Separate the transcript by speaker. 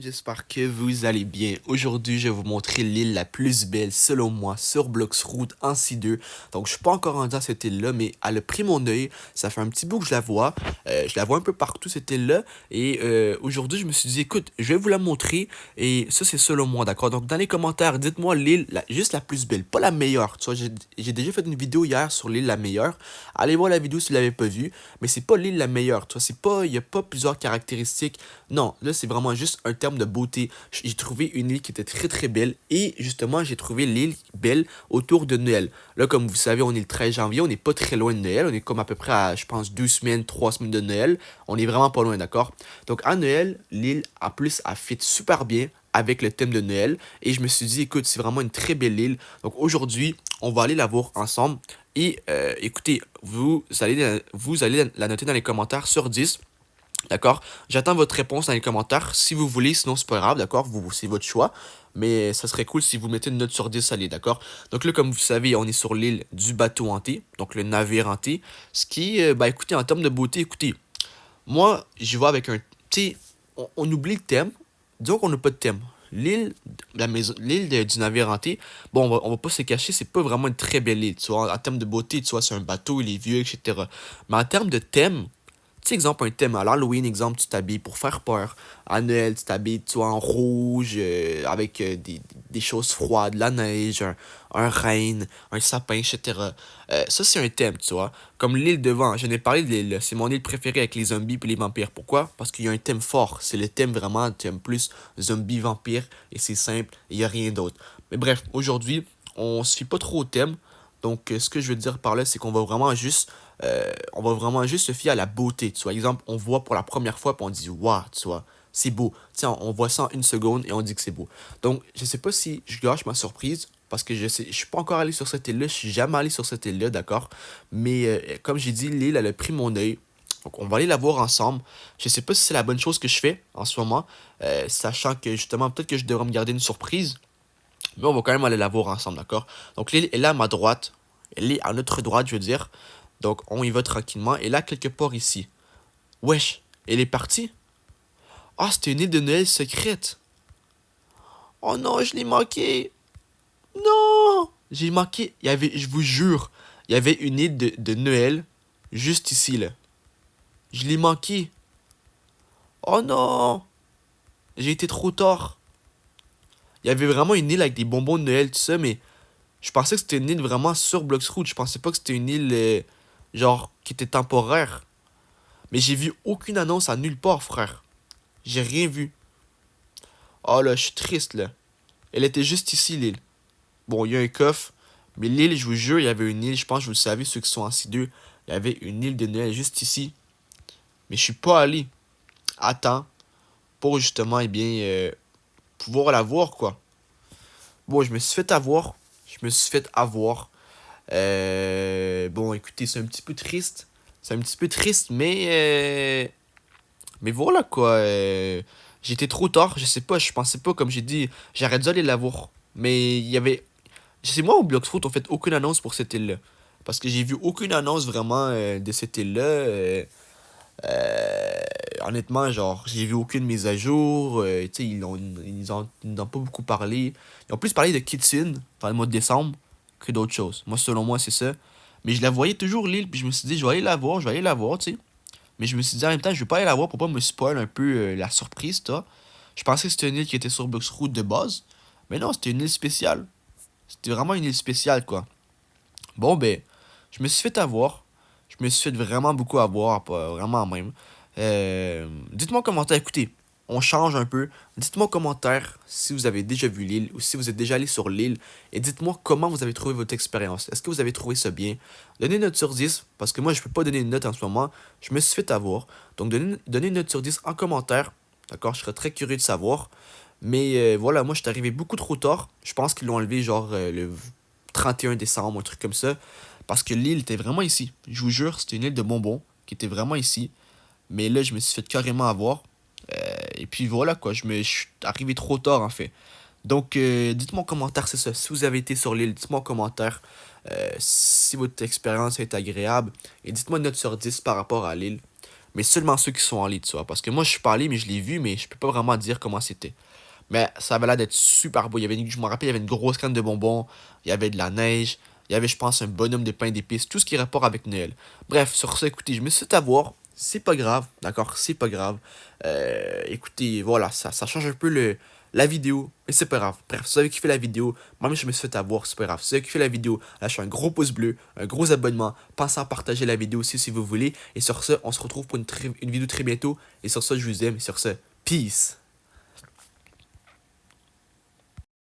Speaker 1: J'espère que vous allez bien. Aujourd'hui, je vais vous montrer l'île la plus belle, selon moi, sur Bloxroot en C2. Donc, je suis pas encore rendu à cette île-là, mais elle a pris mon œil. Ça fait un petit bout que je la vois. Je la vois un peu partout, cette île-là. Et aujourd'hui, je me suis dit, écoute, je vais vous la montrer. Et ça, c'est selon moi, d'accord? Donc, dans les commentaires, dites-moi l'île juste la plus belle, pas la meilleure. Tu vois, j'ai déjà fait une vidéo hier sur l'île la meilleure. Allez voir la vidéo si vous l'avez pas vue. Mais c'est pas l'île la meilleure. Tu vois, il y a pas plusieurs caractéristiques. Non, là, c'est vraiment juste un terme de beauté. J'ai trouvé une île qui était très très belle. Et justement, j'ai trouvé l'île belle autour de Noël. Là, comme vous savez, on est le 13 janvier. On n'est pas très loin de Noël. On est comme à peu près à, je pense, 2 semaines, 3 semaines de Noël. On est vraiment pas loin, d'accord? Donc, à Noël, l'île, en plus, elle fit super bien avec le thème de Noël. Et je me suis dit, écoute, c'est vraiment une très belle île. Donc, aujourd'hui, on va aller la voir ensemble. Et écoutez, vous allez la noter dans les commentaires sur 10. D'accord? J'attends votre réponse dans les commentaires si vous voulez, sinon c'est pas grave, d'accord? C'est votre choix. Mais ça serait cool si vous mettez une note sur 10 à l'île, d'accord? Donc là, comme vous savez, on est sur l'île du bateau hanté, donc le navire hanté. Ce qui, bah écoutez, en termes de beauté, écoutez, moi, je vais avec un. Tu sais, on oublie le thème. Disons qu'on n'a pas de thème. L'île, du navire hanté, bon, on va pas se cacher, c'est pas vraiment une très belle île, tu vois. En termes de beauté, tu vois, c'est un bateau, il est vieux, etc. Mais en termes de thème, tu sais, exemple, un thème. À l'Halloween, exemple, tu t'habilles pour faire peur. À Noël, tu t'habilles, tu vois, en rouge, avec des choses froides, la neige, un renne, un sapin, etc. Ça, c'est un thème, tu vois. Comme l'île devant, je n'ai parlé de l'île. C'est mon île préférée avec les zombies et les vampires. Pourquoi? Parce qu'il y a un thème fort. C'est le thème vraiment, tu aimes plus zombie, vampire, et c'est simple, il n'y a rien d'autre. Mais bref, aujourd'hui, on se fie pas trop au thème. Donc, ce que je veux dire par là, c'est qu'on va vraiment juste se fier à la beauté. Tu vois, exemple, on voit pour la première fois, puis on dit, waouh, tu vois, c'est beau. Tu sais, on voit ça en une seconde et on dit que c'est beau. Donc, je sais pas si je gâche ma surprise, parce que je suis pas encore allé sur cette île-là, je suis jamais allé sur cette île-là, d'accord? Mais, comme j'ai dit, l'île, elle a pris mon œil. Donc, on va aller la voir ensemble. Je sais pas si c'est la bonne chose que je fais en ce moment, sachant que justement, peut-être que je devrais me garder une surprise. Mais on va quand même aller la voir ensemble, d'accord? Donc l'île est là à ma droite. Elle est à notre droite, je veux dire. Donc on y va tranquillement. Et là, quelque part ici. Wesh, elle est partie? Ah, c'était une île de Noël secrète. Oh non, je l'ai manqué. Non! J'ai manqué. Il y avait, je vous jure, il y avait une île de Noël juste ici, là. Je l'ai manqué. Oh non! J'ai été trop tard. Il y avait vraiment une île avec des bonbons de Noël, tout ça, mais je pensais que c'était une île vraiment sur Bloxroot. Je pensais pas que c'était une île, genre, qui était temporaire. Mais j'ai vu aucune annonce à nulle part, frère. J'ai rien vu. Oh là, je suis triste, là. Elle était juste ici, l'île. Bon, il y a un coffre. Mais l'île, je vous jure, il y avait une île. Je pense que vous le savez, ceux qui sont en C2. Il y avait une île de Noël juste ici. Mais je suis pas allé à temps pour justement, eh bien, pouvoir la voir, quoi. Bon, je me suis fait avoir. Je me suis fait avoir. Bon, écoutez, c'est un petit peu triste. C'est un petit peu triste, mais voilà quoi. J'étais trop tard, je sais pas, je pensais pas, comme j'ai dit, j'aurais dû aller la voir. Mais il y avait. C'est moi ou Bloxfoot ont fait aucune annonce pour cette île-là. Parce que j'ai vu aucune annonce vraiment de cette île-là. Honnêtement, genre, j'ai vu aucune mise à jour. Tu sais, ils n'ont pas beaucoup parlé. Ils ont plus parlé de Kitsune dans le mois de décembre que d'autres choses. Moi, selon moi, c'est ça. Mais je la voyais toujours l'île, puis je me suis dit, je vais aller la voir, je vais aller la voir, tu sais. Mais je me suis dit en même temps, je vais pas aller la voir pour pas me spoil un peu la surprise, toi. Je pensais que c'était une île qui était sur Bugsroot de base. Mais non, c'était une île spéciale. C'était vraiment une île spéciale, quoi. Bon, ben, je me suis fait avoir. Je me suis fait vraiment beaucoup avoir, pas vraiment même. Dites-moi en commentaire, écoutez, on change un peu. Dites-moi en commentaire si vous avez déjà vu l'île ou si vous êtes déjà allé sur l'île. Et dites-moi comment vous avez trouvé votre expérience. Est-ce que vous avez trouvé ça bien? Donnez une note sur 10, parce que moi je peux pas donner une note en ce moment. Je me suis fait avoir. Donc donnez une note sur 10 en commentaire. D'accord? Je serais très curieux de savoir. Mais voilà, moi je suis arrivé beaucoup trop tard. Je pense qu'ils l'ont enlevé genre le 31 décembre, un truc comme ça. Parce que l'île était vraiment ici. Je vous jure, c'était une île de bonbons qui était vraiment ici. Mais là, je me suis fait carrément avoir. Et puis voilà quoi, je suis arrivé trop tard en fait. Donc dites-moi en commentaire, c'est ça. Si vous avez été sur l'île, dites-moi en commentaire si votre expérience est agréable. Et dites-moi une note sur 10 par rapport à l'île. mais seulement ceux qui sont en lit, tu vois. Parce que moi, je suis pas allé, mais je l'ai vu, mais je peux pas vraiment dire comment c'était. Mais ça avait l'air d'être super beau. Je me rappelle, il y avait une grosse canne de bonbons, il y avait de la neige, il y avait, je pense, un bonhomme de pain d'épices, tout ce qui est rapport avec Noël. Bref, sur ça, écoutez, je me suis fait avoir. C'est pas grave, d'accord? C'est pas grave. Écoutez, voilà, ça change un peu la vidéo, mais c'est pas grave. Bref, si vous avez kiffé la vidéo, moi je me suis fait avoir, c'est pas grave. Si vous avez kiffé la vidéo, lâchez un gros pouce bleu, un gros abonnement. Pensez à partager la vidéo aussi si vous voulez. Et sur ça, on se retrouve pour une vidéo très bientôt. Et sur ça, je vous aime. Et sur ça, peace!